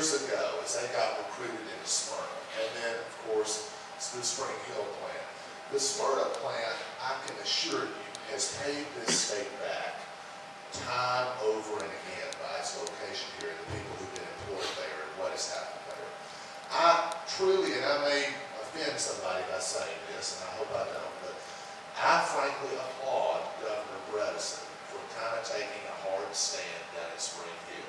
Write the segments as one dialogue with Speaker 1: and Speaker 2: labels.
Speaker 1: years ago as they got recruited into Smyrna. And then, of course, it's the Spring Hill plant. The Smyrna plant, I can assure you, has paid this state back time over and again by its location here and the people who've been employed there and what has happened there. I truly, and I may offend somebody by saying this, and I hope I don't, but I frankly applaud Governor Bredesen for kind of taking a hard stand down at Spring Hill.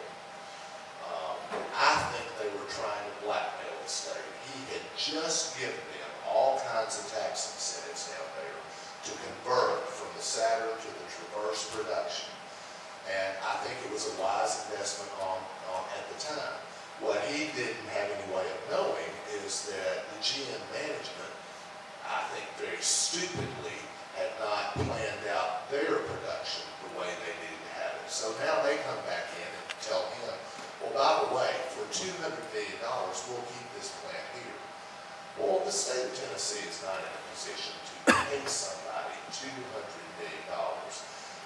Speaker 1: I think they were trying to blackmail the state. He had just given them all kinds of tax incentives down there to convert from the Saturn to the Traverse production. And I think it was a wise investment at the time. What he didn't have any way of knowing is that the GM management, I think very stupidly, had not planned out their production the way they needed to have it. So now they come back in and tell him, well, by the way, for $200 million, we'll keep this plant here. Well, the state of Tennessee is not in a position to pay somebody $200 million.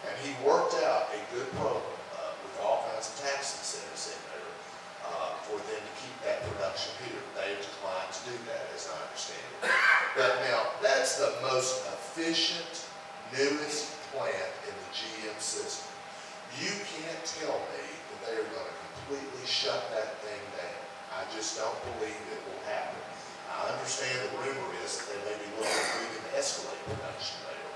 Speaker 1: And he worked out a good program with all kinds of tax incentives in there for them to keep that production here. They declined to do that, as I understand it. But now, that's the most efficient, newest plant in the GM system. You can't tell me that they are going to completely shut that thing down. I just don't believe it will happen. I understand the rumor is that they may be looking at even to escalate production there.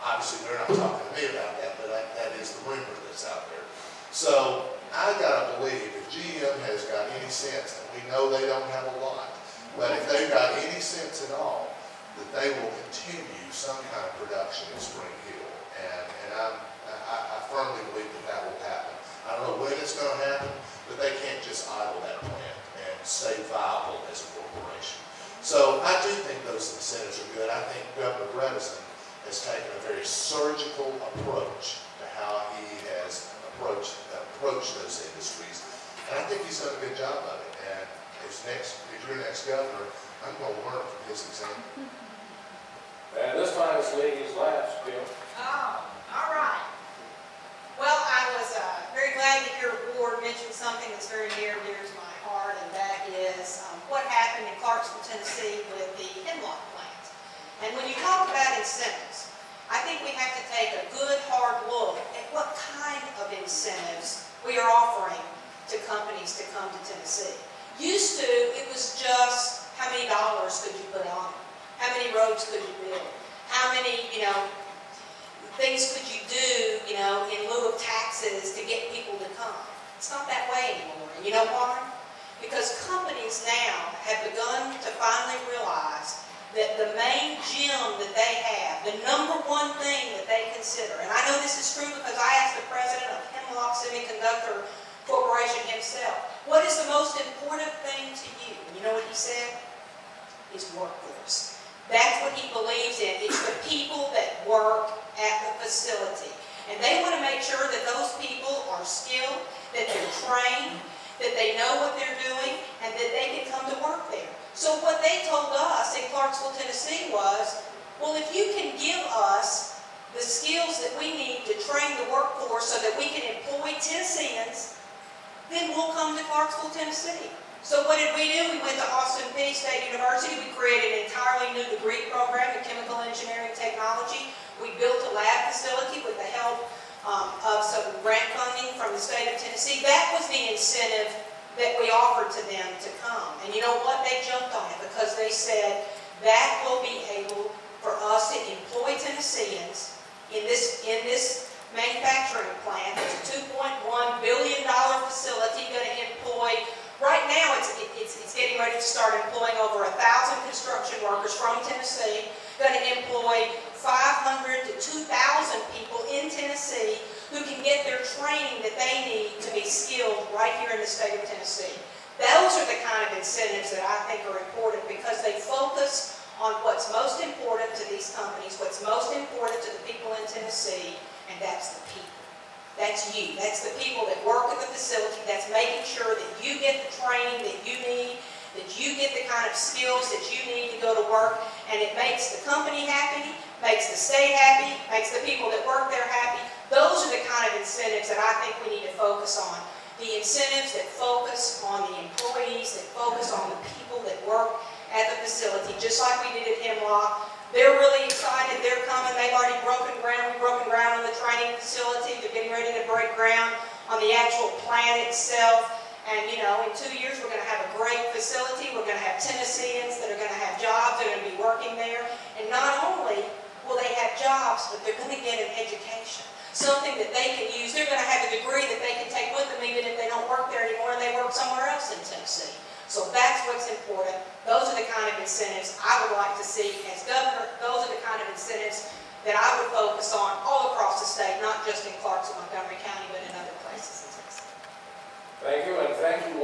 Speaker 1: Obviously, they're not talking to me about that, but that is the rumor that's out there. So, I gotta believe if GM has got any sense, and we know they don't have a lot, but if they've got any sense at all, that they will continue some kind of production in Spring Hill. And I firmly believe that will happen. I don't know when it's going to happen, but they can't just idle that plant and stay viable as a corporation. So I do think those incentives are good. I think Governor Bredesen has taken a very surgical approach to how he has approached those industries. And I think he's done a good job of it. And if your next governor, I'm going to learn from his example.
Speaker 2: And this time it's ladies last, Bill.
Speaker 3: Oh, all right. Well, I was very glad to hear a board mention something that's very near and dear to my heart, and that is what happened in Clarksville, Tennessee with the hemlock plant. And when you talk about incentives, I think we have to take a good hard look at what kind of incentives we are offering to companies to come to Tennessee. Used to, it was just how many dollars could you put on it? How many roads could you build? How many, things could you do, in lieu of taxes to get people to come? It's not that way anymore. And you know why? Because companies now have begun to finally realize that the main gem that they have, the number one thing that they consider, and I know this is true because I asked the president of Hemlock Semiconductor Corporation himself, what is the most important thing to you? And you know what he said? His workforce. That's what he believes in. It's the people that work at the facility. And they want to make sure that those people are skilled, that they're trained, that they know what they're doing, and that they can come to work there. So what they told us in Clarksville, Tennessee was, well, if you can give us the skills that we need to train the workforce so that we can employ Tennesseans, then we'll come to Clarksville, Tennessee. So what did we do? We went to Austin Peay State University. We created an entirely new degree program in chemical engineering technology. We built a lab facility with the help of some grant funding from the state of Tennessee. That was the incentive that we offered to them to come. And you know what? They jumped on it because they said that will be able for us to employ Tennesseans in this manufacturing plant. It's a $2.1 billion facility going to employ, right now it's getting ready to start employing over 1,000 construction workers from Tennessee, going to employ 500 to 2,000 people in Tennessee who can get their training that they need to be skilled right here in the state of Tennessee. Those are the kind of incentives that I think are important because they focus on what's most important to these companies, what's most important to the people in Tennessee, and that's the people. That's you. That's the people that work at the facility. That's making sure that you get the training that you need, that you get the kind of skills that you need to go to work, and it makes the company happy, makes the state happy, makes the people that work there happy. Those are the kind of incentives that I think we need to focus on. the incentives that focus on the employees, that focus on the people that work at the facility, just like we did at Hemlock. They're really excited. They're coming. They've already broken ground. We've broken ground on the training facility. They're getting ready to break ground on the actual plant itself. And, you know, in 2 years, we're going to have a great facility. We're going to have Tennesseans that are going to have jobs. They're going to be working there. And not only will they have jobs, but they're going to get an education. Something that they can use. They're going to have a degree that they can take with them even if they don't work there anymore and they work somewhere else in Tennessee. So that's what's important. Those are the kind of incentives I would like to see as governor. Those are the kind of incentives that I would focus on all across the state, not just in Clarksville, Montgomery County, but in other places in Tennessee.
Speaker 2: Thank you, and thank you